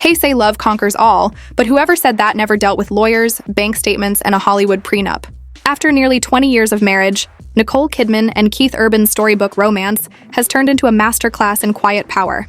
Hey, say love conquers all, but whoever said that never dealt with lawyers, bank statements, and a Hollywood prenup. After nearly 20 years of marriage, Nicole Kidman and Keith Urban's storybook romance has turned into a masterclass in quiet power.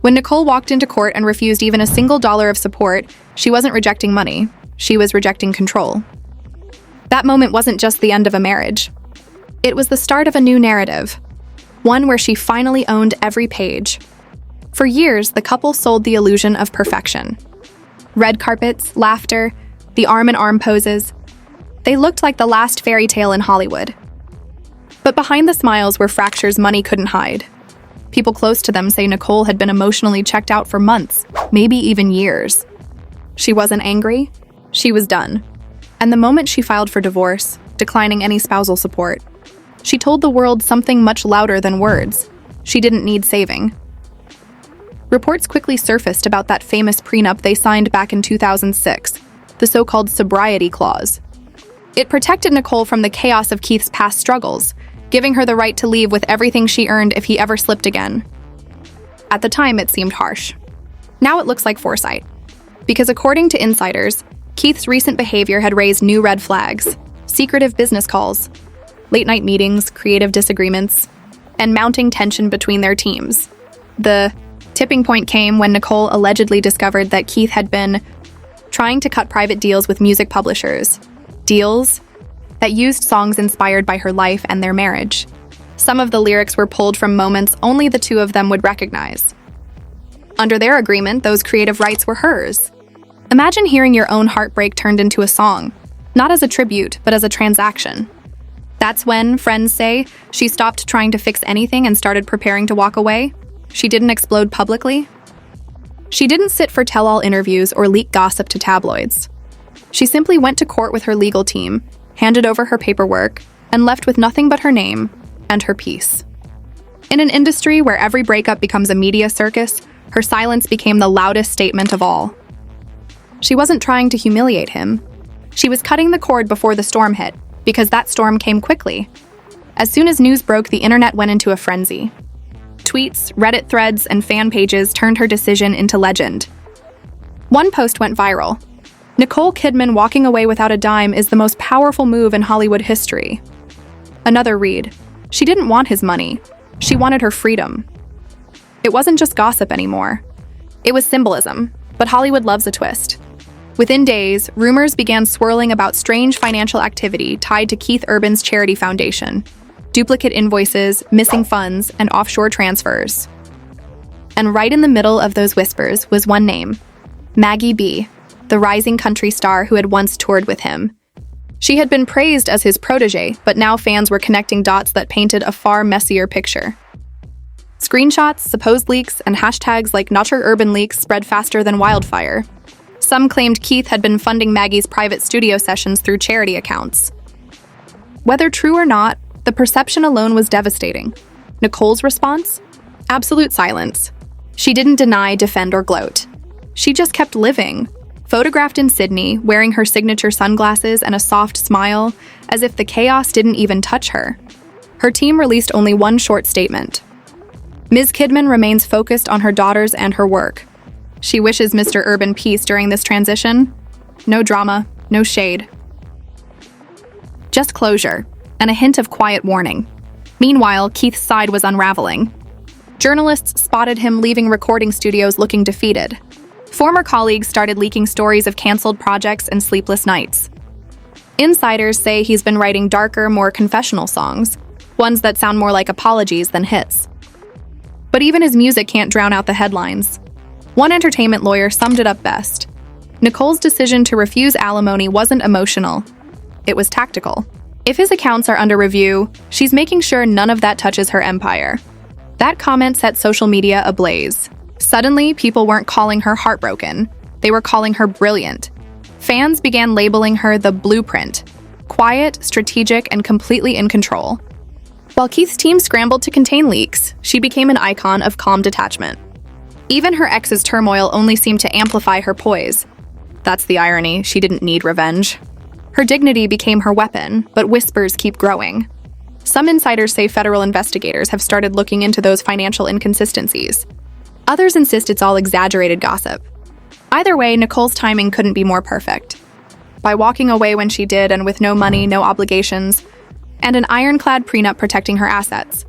When Nicole walked into court and refused even a single dollar of support, she wasn't rejecting money, she was rejecting control. That moment wasn't just the end of a marriage. It was the start of a new narrative, one where she finally owned every page. For years, the couple sold the illusion of perfection. Red carpets, laughter, the arm-in-arm poses. They looked like the last fairy tale in Hollywood. But behind the smiles were fractures money couldn't hide. People close to them say Nicole had been emotionally checked out for months, maybe even years. She wasn't angry, she was done. And the moment she filed for divorce, declining any spousal support, she told the world something much louder than words. She didn't need saving. Reports quickly surfaced about that famous prenup they signed back in 2006, the so-called sobriety clause. It protected Nicole from the chaos of Keith's past struggles, giving her the right to leave with everything she earned if he ever slipped again. At the time, it seemed harsh. Now it looks like foresight. Because according to insiders, Keith's recent behavior had raised new red flags: secretive business calls, late-night meetings, creative disagreements, and mounting tension between their teams. The tipping point came when Nicole allegedly discovered that Keith had been trying to cut private deals with music publishers. Deals that used songs inspired by her life and their marriage. Some of the lyrics were pulled from moments only the two of them would recognize. Under their agreement, those creative rights were hers. Imagine hearing your own heartbreak turned into a song, not as a tribute, but as a transaction. That's when, friends say, she stopped trying to fix anything and started preparing to walk away. She didn't explode publicly. She didn't sit for tell-all interviews or leak gossip to tabloids. She simply went to court with her legal team, handed over her paperwork, and left with nothing but her name and her peace. In an industry where every breakup becomes a media circus, her silence became the loudest statement of all. She wasn't trying to humiliate him. She was cutting the cord before the storm hit, because that storm came quickly. As soon as news broke, the internet went into a frenzy. Tweets, Reddit threads, and fan pages turned her decision into legend. One post went viral. Nicole Kidman walking away without a dime is the most powerful move in Hollywood history. Another read. She didn't want his money. She wanted her freedom. It wasn't just gossip anymore. It was symbolism, but Hollywood loves a twist. Within days, rumors began swirling about strange financial activity tied to Keith Urban's charity foundation. Duplicate invoices, missing funds, and offshore transfers. And right in the middle of those whispers was one name, Maggie B., the rising country star who had once toured with him. She had been praised as his protege, but now fans were connecting dots that painted a far messier picture. Screenshots, supposed leaks, and hashtags like #NotYourUrbanLeaks spread faster than wildfire. Some claimed Keith had been funding Maggie's private studio sessions through charity accounts. Whether true or not, the perception alone was devastating. Nicole's response? Absolute silence. She didn't deny, defend, or gloat. She just kept living, photographed in Sydney, wearing her signature sunglasses and a soft smile, as if the chaos didn't even touch her. Her team released only one short statement. Ms. Kidman remains focused on her daughters and her work. She wishes Mr. Urban peace during this transition. No drama, no shade. Just closure, and a hint of quiet warning. Meanwhile, Keith's side was unraveling. Journalists spotted him leaving recording studios looking defeated. Former colleagues started leaking stories of canceled projects and sleepless nights. Insiders say he's been writing darker, more confessional songs, ones that sound more like apologies than hits. But even his music can't drown out the headlines. One entertainment lawyer summed it up best. Nicole's decision to refuse alimony wasn't emotional. It was tactical. If his accounts are under review, she's making sure none of that touches her empire. That comment set social media ablaze. Suddenly, people weren't calling her heartbroken. They were calling her brilliant. Fans began labeling her the blueprint. Quiet, strategic, and completely in control. While Keith's team scrambled to contain leaks, she became an icon of calm detachment. Even her ex's turmoil only seemed to amplify her poise. That's the irony, she didn't need revenge. Her dignity became her weapon, but whispers keep growing. Some insiders say federal investigators have started looking into those financial inconsistencies. Others insist it's all exaggerated gossip, Either way, Nicole's timing couldn't be more perfect. By walking away when she did and with no money, no obligations, and an ironclad prenup protecting her assets,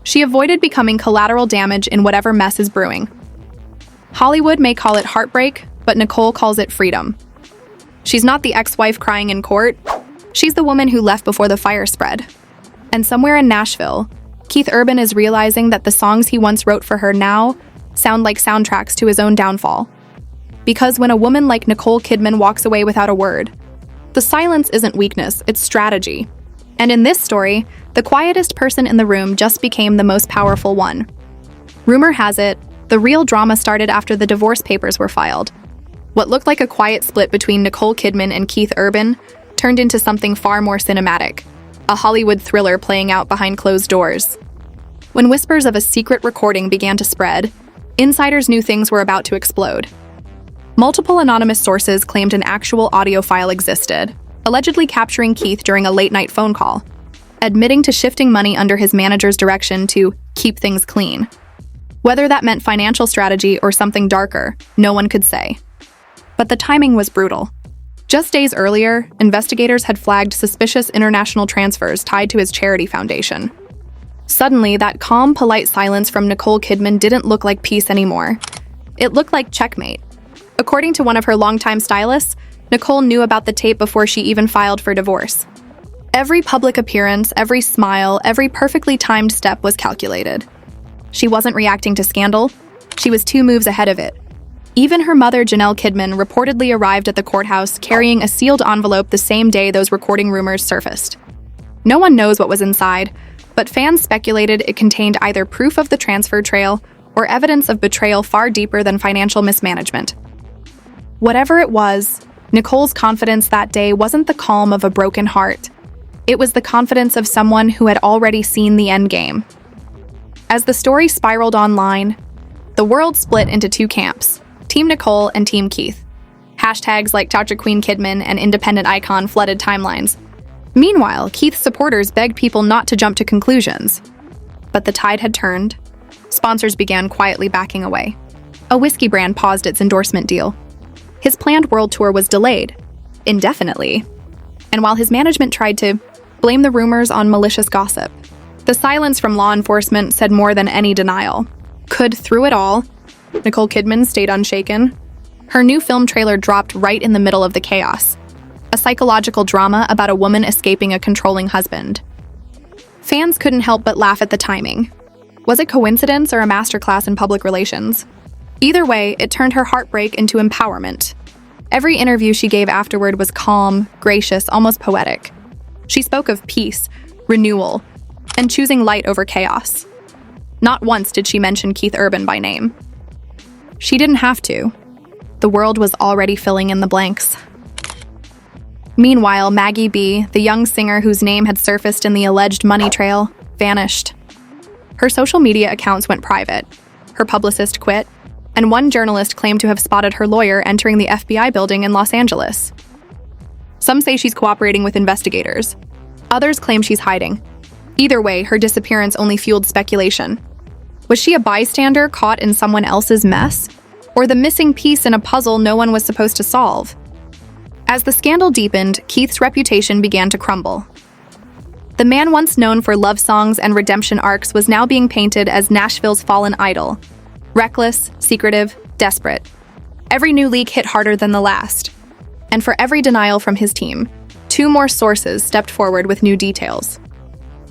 she avoided becoming collateral damage in whatever mess is brewing. Hollywood may call it heartbreak, but Nicole calls it freedom. She's not the ex-wife crying in court. She's the woman who left before the fire spread. And somewhere in Nashville, Keith Urban is realizing that the songs he once wrote for her now sound like soundtracks to his own downfall. Because when a woman like Nicole Kidman walks away without a word, the silence isn't weakness, it's strategy. And in this story, the quietest person in the room just became the most powerful one. Rumor has it, the real drama started after the divorce papers were filed. What looked like a quiet split between Nicole Kidman and Keith Urban turned into something far more cinematic, a Hollywood thriller playing out behind closed doors. When whispers of a secret recording began to spread, insiders knew things were about to explode. Multiple anonymous sources claimed an actual audio file existed, allegedly capturing Keith during a late-night phone call, admitting to shifting money under his manager's direction to keep things clean. Whether that meant financial strategy or something darker, no one could say. But the timing was brutal. Just days earlier, investigators had flagged suspicious international transfers tied to his charity foundation. Suddenly, that calm, polite silence from Nicole Kidman didn't look like peace anymore. It looked like checkmate. According to one of her longtime stylists, Nicole knew about the tape before she even filed for divorce. Every public appearance, every smile, every perfectly timed step was calculated. She wasn't reacting to scandal. She was 2 moves ahead of it. Even her mother, Janelle Kidman, reportedly arrived at the courthouse carrying a sealed envelope the same day those recording rumors surfaced. No one knows what was inside, but fans speculated it contained either proof of the transfer trail or evidence of betrayal far deeper than financial mismanagement. Whatever it was, Nicole's confidence that day wasn't the calm of a broken heart. It was the confidence of someone who had already seen the endgame. As the story spiraled online, the world split into 2 camps, Team Nicole and Team Keith. Hashtags like Dr. Queen Kidman and Independent Icon flooded timelines. Meanwhile, Keith's supporters begged people not to jump to conclusions. But the tide had turned. Sponsors began quietly backing away. A whiskey brand paused its endorsement deal. His planned world tour was delayed, indefinitely. And while his management tried to blame the rumors on malicious gossip, the silence from law enforcement said more than any denial. Through it all, Nicole Kidman stayed unshaken. Her new film trailer dropped right in the middle of the chaos. A psychological drama about a woman escaping a controlling husband. Fans couldn't help but laugh at the timing. Was it coincidence or a masterclass in public relations? Either way, it turned her heartbreak into empowerment. Every interview she gave afterward was calm, gracious, almost poetic. She spoke of peace, renewal, and choosing light over chaos. Not once did she mention Keith Urban by name. She didn't have to. The world was already filling in the blanks. Meanwhile, Maggie B., the young singer whose name had surfaced in the alleged money trail, vanished. Her social media accounts went private. Her publicist quit, and one journalist claimed to have spotted her lawyer entering the FBI building in Los Angeles. Some say she's cooperating with investigators. Others claim she's hiding. Either way, her disappearance only fueled speculation. Was she a bystander caught in someone else's mess? Or the missing piece in a puzzle no one was supposed to solve? As the scandal deepened, Keith's reputation began to crumble. The man once known for love songs and redemption arcs was now being painted as Nashville's fallen idol. Reckless, secretive, desperate. Every new leak hit harder than the last. And for every denial from his team, 2 more sources stepped forward with new details.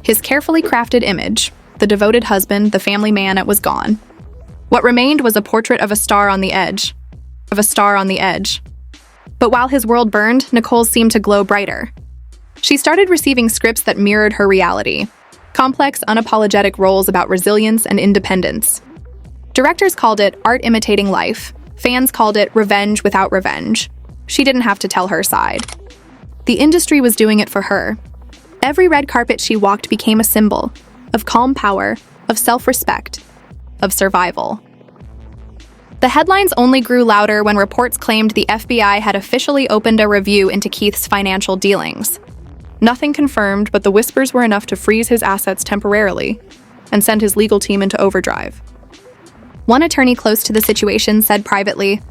His carefully crafted image, the devoted husband, the family man, it was gone. What remained was a portrait of a star on the edge. But while his world burned, Nicole's seemed to glow brighter. She started receiving scripts that mirrored her reality. Complex, unapologetic roles about resilience and independence. Directors called it art imitating life. Fans called it revenge without revenge. She didn't have to tell her side. The industry was doing it for her. Every red carpet she walked became a symbol of calm power, of self-respect, of survival. The headlines only grew louder when reports claimed the FBI had officially opened a review into Keith's financial dealings. Nothing confirmed, but the whispers were enough to freeze his assets temporarily and send his legal team into overdrive. One attorney close to the situation said privately,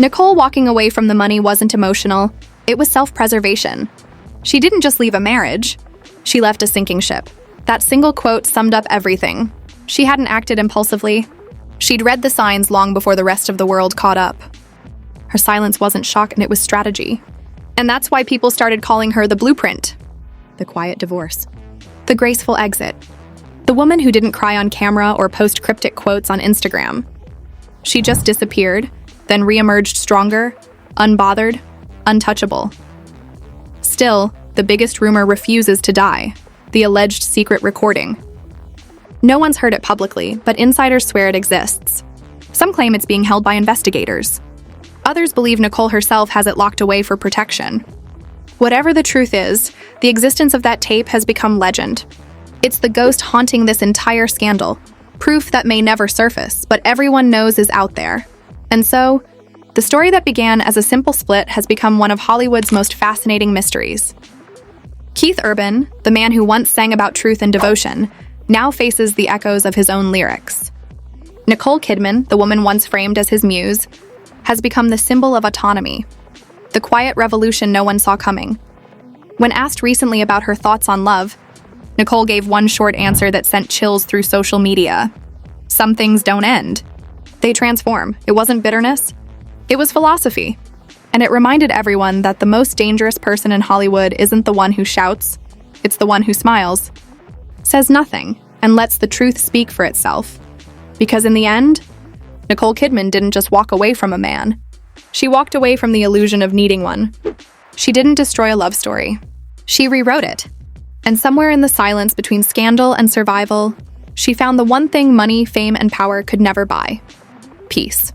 Nicole walking away from the money wasn't emotional, it was self-preservation. She didn't just leave a marriage, she left a sinking ship. That single quote summed up everything. She hadn't acted impulsively. She'd read the signs long before the rest of the world caught up. Her silence wasn't shock, and it was strategy. And that's why people started calling her the blueprint. The quiet divorce. The graceful exit. The woman who didn't cry on camera or post cryptic quotes on Instagram. She just disappeared, then reemerged stronger, unbothered, untouchable. Still, the biggest rumor refuses to die, the alleged secret recording. No one's heard it publicly, but insiders swear it exists. Some claim it's being held by investigators. Others believe Nicole herself has it locked away for protection. Whatever the truth is, the existence of that tape has become legend. It's the ghost haunting this entire scandal, proof that may never surface, but everyone knows is out there. And so, the story that began as a simple split has become one of Hollywood's most fascinating mysteries. Keith Urban, the man who once sang about truth and devotion, now faces the echoes of his own lyrics. Nicole Kidman, the woman once framed as his muse, has become the symbol of autonomy, the quiet revolution no one saw coming. When asked recently about her thoughts on love, Nicole gave one short answer that sent chills through social media. Some things don't end. They transform. It wasn't bitterness. It was philosophy. And it reminded everyone that the most dangerous person in Hollywood isn't the one who shouts, it's the one who smiles, says nothing, and lets the truth speak for itself. Because in the end, Nicole Kidman didn't just walk away from a man. She walked away from the illusion of needing one. She didn't destroy a love story. She rewrote it. And somewhere in the silence between scandal and survival, she found the one thing money, fame, and power could never buy: peace.